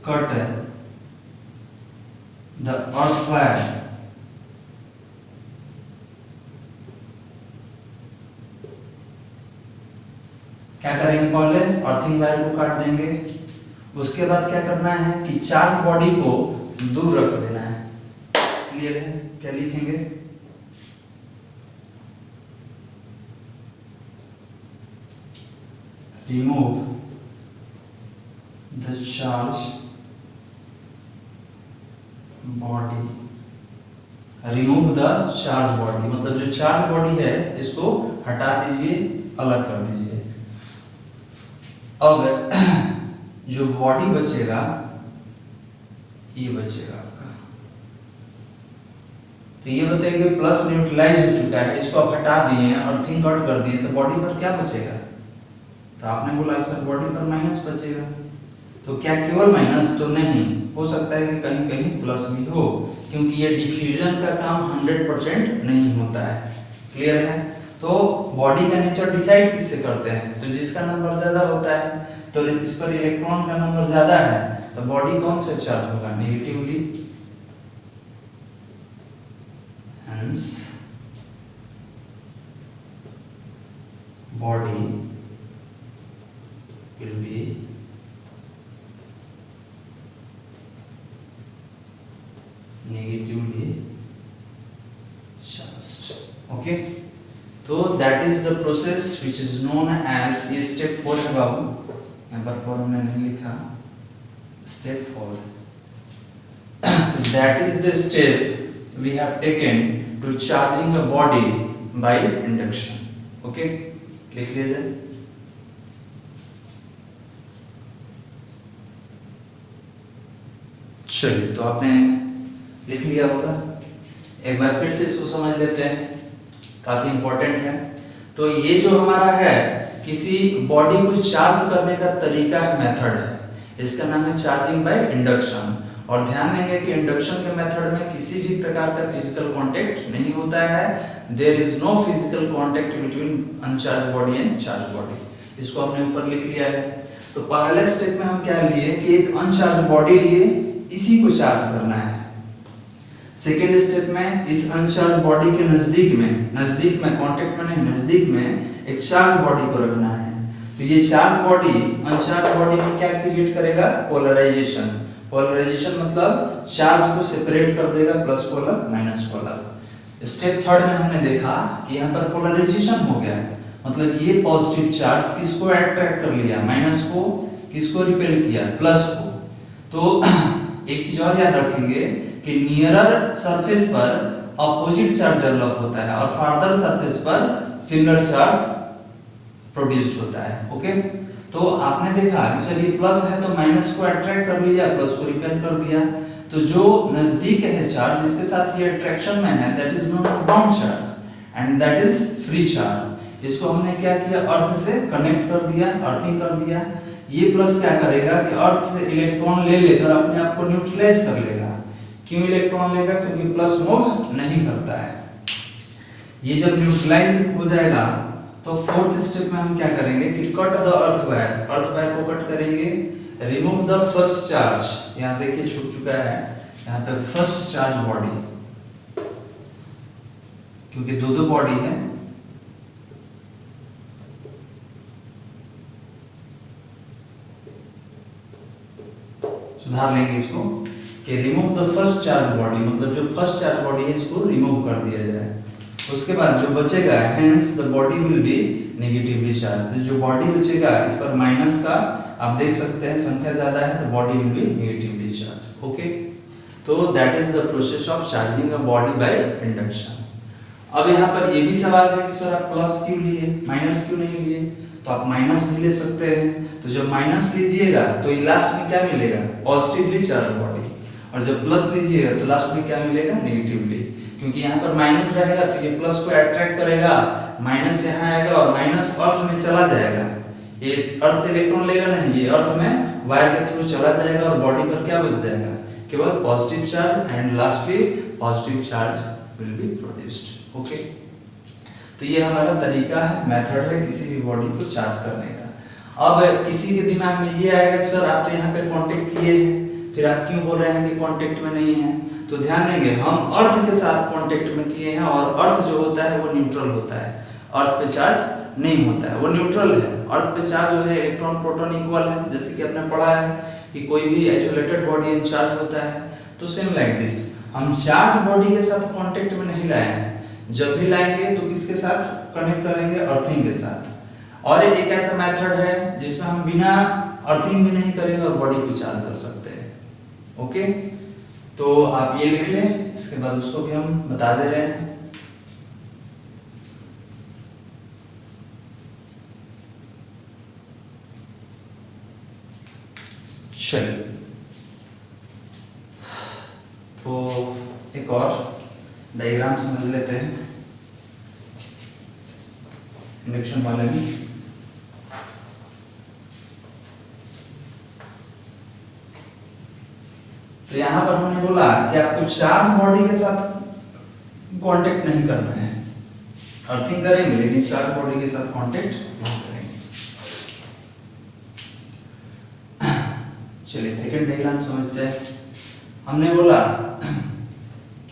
कट द अर्थ वायर, क्या करेंगे, पहले अर्थिंग वायर को काट देंगे। उसके बाद क्या करना है कि चार्ज बॉडी को दूर रख देना है। क्लियर है, क्या लिखेंगे, remove the charge body. Remove the charge body मतलब जो चार्ज बॉडी है इसको हटा दीजिए, अलग कर दीजिए। अब जो बॉडी बचेगा ये बचेगा आपका। तो ये बताइए कि प्लस न्यूट्रलाइज हो चुका है, इसको आप हटा दिए, अर्थिंग कट कर दिए, तो बॉडी पर क्या बचेगा, तो आपने बोला सर बॉडी पर माइनस बचेगा। तो क्या केवल माइनस, तो नहीं, हो सकता है कि कहीं कहीं प्लस भी हो, क्योंकि ये डिफ्यूजन का काम 100% नहीं होता है। क्लियर है। तो बॉडी का नेचर डिसाइड किससे करते हैं, तो जिसका नंबर ज्यादा होता है, तो इस पर इलेक्ट्रॉन का नंबर ज्यादा है, तो बॉडी कौन से चार्ज होगा, negatively. Hence body will be negatively charged. Okay, so that is the process which is known as, ये step 4 है बाबू, यहाँ पर 4 हमने नहीं लिखा, step 4 that is the step we have taken to charging a body by induction. Okay, लिख लीजिए। चलिए, तो आपने लिख लिया होगा, एक बार फिर से इसको समझ लेते हैं, काफी इंपॉर्टेंट है। तो ये जो हमारा है किसी बॉडी को चार्ज करने का तरीका है, मेथड है, इसका नाम है चार्जिंग बाय इंडक्शन। और ध्यान देंगे कि इंडक्शन के मेथड में किसी भी प्रकार का फिजिकल कांटेक्ट नहीं होता है, there is no physical contact between uncharge body and charge body. इसको हमने ऊपर लिख लिया है। तो पहले स्टेप में हम क्या लिए कि एक अनचार्ज बॉडी लिए, इसी को चार्ज करना है। सेकेंड स्टेप में इस अनचार्ज बॉडी के नजदीक में कांटेक्ट में नहीं, नजदीक में एक चार्ज बॉडी को रखना है। तो ये चार्ज बॉडी अनचार्ज बॉडी में क्या क्रिएट करेगा, पोलराइजेशन। पोलराइजेशन मतलब चार्ज को सेपरेट कर देगा, प्लस को अलग, माइनस को अलग। स्टेप थर्ड में हमने देखा कि यहाँ पर पोलराइजेशन हो गया, मतलब ये पॉजिटिव चार्ज किसको अट्रैक्ट कर लिया, माइनस को, किसको रिपेल किया, प्लस को। तो एक चीज और याद रखेंगे कि नियरर सरफेस पर अपोजिट चार्ज डेवलप होता है और फार्दर सरफेस पर सिमिलर चार्ज प्रोड्यूस्ड होता है। ओके, तो आपने देखा कि सर ये प्लस है तो माइनस को अट्रैक्ट कर लिया, प्लस को रिपेल कर दिया। तो जो नजदीक है चार्ज जिसके साथ ये अट्रैक्शन में है that is known as bound charge and that is free charge. इसको हमने क्या किया, अर्थ से कनेक्ट कर दिया, अर्थिंग कर दिया। ये प्लस क्या करेगा कि अर्थ से इलेक्ट्रॉन ले लेकर अपने आप को न्यूट्रलाइज कर लेगा। क्यों इलेक्ट्रॉन लेगा? क्योंकि प्लस मूव नहीं करता है। ये जब न्यूट्रलाइज हो जाएगा तो फोर्थ स्टेप में हम क्या करेंगे कि कट द अर्थ वायर को कट करेंगे, रिमूव द फर्स्ट चार्ज। यहाँ देखिए छूट चुका है यहाँ पे फर्स्ट चार्ज बॉडी, क्योंकि दो बॉडी है। सुधार लेंगे इसको कि remove the first charge body, मतलब जो फर्स्ट चार्ज बॉडी है इसको रिमूव कर दिया जाए। उसके बाद जो बचेगा hence the body will be negatively charge. जो बॉडी बचेगा इस पर माइनस का आप देख सकते हैं संख्या ज्यादा है तो body will be negatively charge. Okay, तो that is the process of charging a body by induction. अब यहाँ पर ये भी सवाल है कि सर आप प्लस क्यों लिए, माइनस क्यों नहीं लिए? तो आप माइनस भी ले सकते हैं। तो जब माइनस लीजिएगा तो लास्ट में क्या मिलेगा, पॉजिटिवली चार्ज बॉडी, और जब प्लस लीजिएगा तो लास्ट में क्या मिलेगा, नेगेटिवली। क्योंकि यहाँ पर माइनस रहेगा तो ये प्लस को अट्रैक्ट करेगा, माइनस यहाँ आएगा और माइनस अर्थ में चला जाएगा। ये अर्थ से इलेक्ट्रॉन लेगा नहीं, ये अर्थ में वायर के थ्रू चला जाएगा और बॉडी पर क्या बच जाएगा, केवल positive charge and lastly positive charge will be produced. Okay, तो ये हमारा तरीका है, मेथड है किसी भी बॉडी को चार्ज करने का। अब किसी के दिमाग में ये आएगा कि सर आप तो यहाँ पे कांटेक्ट किए हैं, फिर आप क्यों बोल रहे हैं कि कांटेक्ट में नहीं है? तो ध्यान देंगे हम अर्थ के साथ कांटेक्ट में किए हैं और अर्थ जो होता है वो न्यूट्रल होता है, अर्थ पे चार्ज नहीं होता है, वो न्यूट्रल है। अर्थ पे चार्ज जो है इलेक्ट्रॉन प्रोटॉन इक्वल है, जैसे कि आपने पढ़ा है कि कोई भी आइसोलेटेड बॉडी अनचार्ज होता है। तो सेम लाइक दिस, हम चार्ज बॉडी के साथ कांटेक्ट में नहीं लाए हैं, जब भी लाएंगे तो किसके साथ कनेक्ट करेंगे, अर्थिंग के साथ। और एक ऐसा मेथड है जिसमें हम बिना अर्थिंग भी नहीं करेंगे और बॉडी को चार्ज कर सकते हैं। ओके, तो आप ये लिख लें, इसके बाद उसको भी हम बता दे रहे हैं। चलिए, तो एक और डायग्राम समझ लेते हैं इंडक्शन वाले में। तो यहां पर हमने बोला कि आपको चार्ज बॉडी के साथ कांटेक्ट नहीं करना है, अर्थिंग करेंगे लेकिन चार्ज बॉडी के साथ कांटेक्ट नहीं करेंगे। चलिए सेकंड डायग्राम समझते हैं। हमने बोला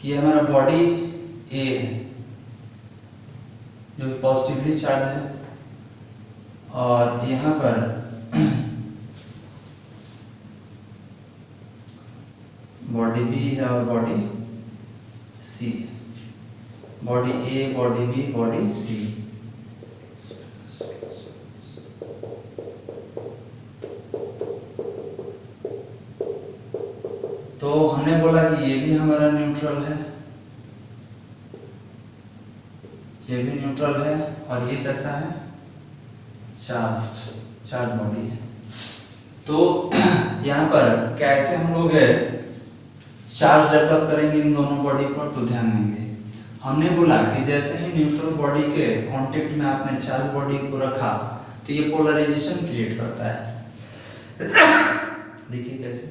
कि हमारा बॉडी ए है जो पॉजिटिवली चार्ज है और यहाँ पर बॉडी बी है और बॉडी सी है, बॉडी ए, बॉडी बी, बॉडी सी। तो हमने बोला कि ये भी हमारा न्यूट्रल है, ये भी न्यूट्रल है और ये कैसा है, चार्ज बॉडी है। तो यहाँ पर कैसे हम लोग चार्ज डेवलप करेंगे इन दोनों बॉडी पर, तो ध्यान देंगे। हमने बोला कि जैसे ही न्यूट्रल बॉडी के कांटेक्ट में आपने चार्ज बॉडी को रखा तो ये पोलराइजेशन क्रिएट करता है। देखिए कैसे,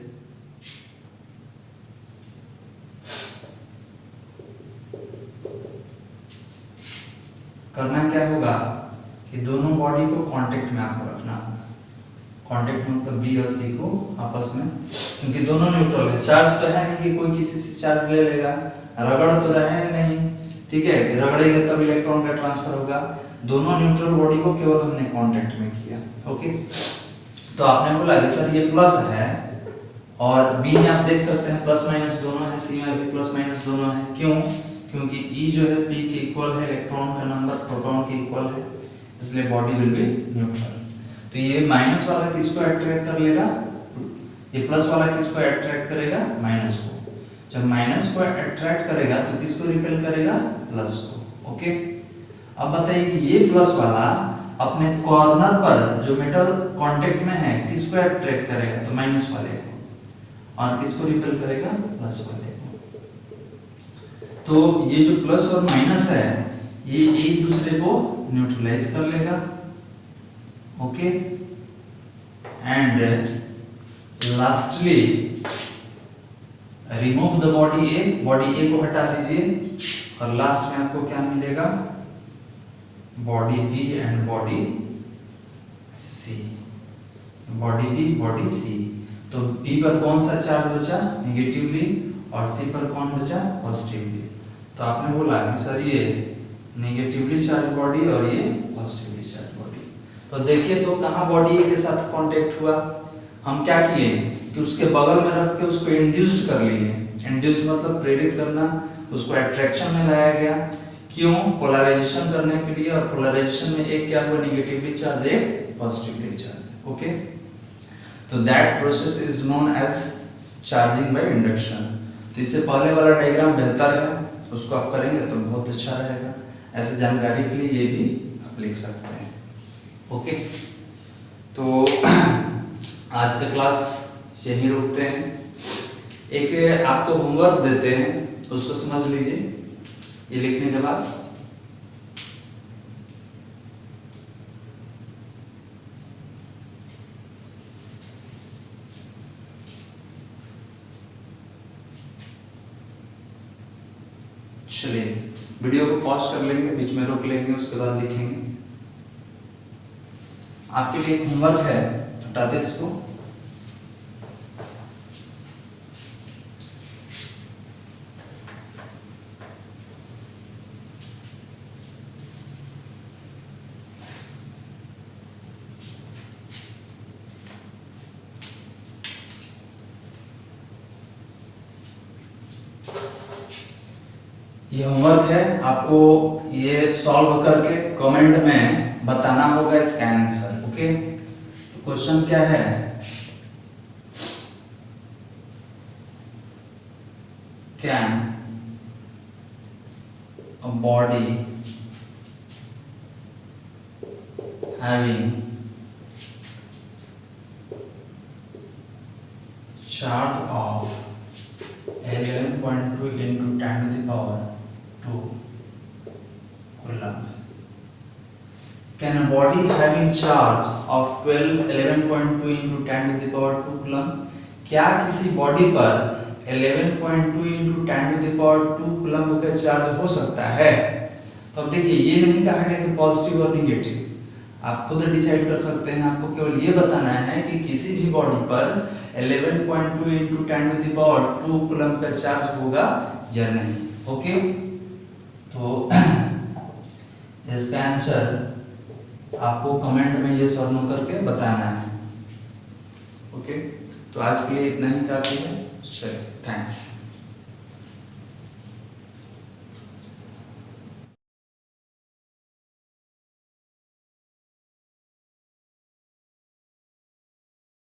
करना क्या होगा कि दोनों बॉडी को कांटेक्ट में आपको रखना होगा। कांटेक्ट मतलब बी और सी को आपस में, क्योंकि दोनों न्यूट्रल है। चार्ज तो है नहीं कि कोई किसी से चार्ज ले लेगा, रगड़ तो रहे नहीं, ठीक है, रगड़ेगा तब इलेक्ट्रॉन का ट्रांसफर होगा। दोनों न्यूट्रल बॉडी को केवल हमने कांटेक्ट में किया। ओके, तो आपने बोला कि सर ये प्लस है और बी में आप देख सकते हैं प्लस माइनस दोनों है, सी में भी प्लस माइनस दोनों है। क्यों? क्योंकि ई जो है पी के इक्वल है, इलेक्ट्रॉन का नंबर प्रोटॉन के इक्वल है, इसलिए बॉडी विल बी न्यूट्रल। तो ये माइनस वाला किसको अट्रैक्ट कर लेगा, ये प्लस वाला किसको अट्रैक्ट करेगा, माइनस को। जब माइनस को अट्रैक्ट करेगा तो किसको रिपेल करेगा, प्लस को। ओके, अब बताइए कि ये प्लस वाला अपने कॉर्नर पर जो मेटल कांटेक्ट में है किसको अट्रैक्ट करेगा, तो माइनस वाले को। और किसको रिपेल करेगा? प्लस वाले को। तो ये जो प्लस और माइनस है ये एक दूसरे को न्यूट्रलाइज कर लेगा, okay. And lastly remove the body A को हटा दीजिए और लास्ट में आपको क्या मिलेगा? Body B and body C, body B body C. तो बी पर कौन सा चार्ज बचा? नेगेटिवली, और सी पर कौन बचा? पॉजिटिवली। तो आपने बोला कि सर ये नेगेटिवली चार्ज बॉडी और ये पॉजिटिवली चार्ज बॉडी। तो देखिए तो कहाँ बॉडी ए के साथ कांटेक्ट हुआ? हम क्या किए कि उसके बगल में रख के उसको इंड्यूस्ड कर लिए। इंड्यूस्ड मतलब प्रेरित करना, उसको अट्रैक्शन में लाया गया। क्यों? पोलराइजेशन करने के लिए। और पोलराइजेशन में एक क्या हुआ? नेगेटिवली चार्ज, एक पॉजिटिवली चार्ज, ओके। तो that process is known as charging by induction. तो इससे पहले वाला डायग्राम बेहतर है, उसको आप करेंगे तो बहुत अच्छा रहेगा। ऐसे जानकारी के लिए ये भी आप लिख सकते हैं, ओके। तो आज का क्लास यहीं रोकते हैं। एक आपको होमवर्क देते हैं, उसको समझ लीजिए ये लिखने के बाद। चलिए वीडियो को पॉज कर लेंगे, बीच में रोक लेंगे, उसके बाद लिखेंगे। आपके लिए एक होमवर्क है, हटाते इसको। ये होमवर्क है, आपको ये सॉल्व करके कमेंट में बताना होगा इसका आंसर, ओके। तो क्वेश्चन क्या है? Can a body having charge of 11.2 into 10 to the power 2 coulomb. Can a body having charge of 11.2 into 10 to the power 2 coulomb? क्या किसी बॉडी पर 11.2 into 10 to the power 2 coulomb का charge हो सकता है? तो अब देखिए ये नहीं कहा गया कि पॉजिटिव और निगेटिव, आप खुद डिसाइड कर सकते हैं। आपको केवल ये बताना है कि किसी भी बॉडी पर 11.2 into 10 to the power 2 coulomb का चार्ज होगा या नहीं, ओके। तो इसका आंसर आपको कमेंट में ये और नो करके बताना है, ओके। तो आज के लिए इतना ही काफी है। चलिए, थैंक्स।